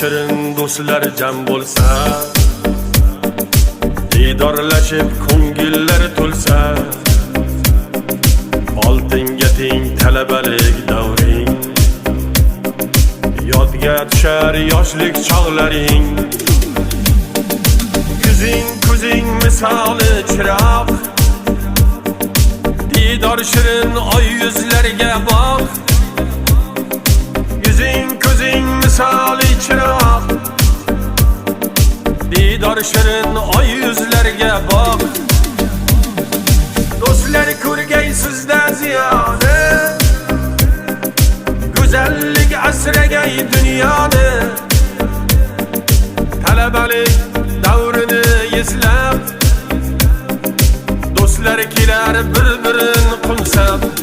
Shirin do'stlar jam bo'lsa, didorlashib ko'ngillar to'lsa, oltinga teng talabalik davring, yodga tushar yoshlik chog'laring. Yuzing ko'zing misoli chiroq, didor shirin oy yuzlarga boq. Yuzing ko'zing misoli chiroq, didor shirin oy yuzlarga boq. Do'stlar ko'rgay sizda ziyoni, go'zallik asragay dunyoni. Talabalik davrini eslab, do'stlar kelar bir-birin qumsab.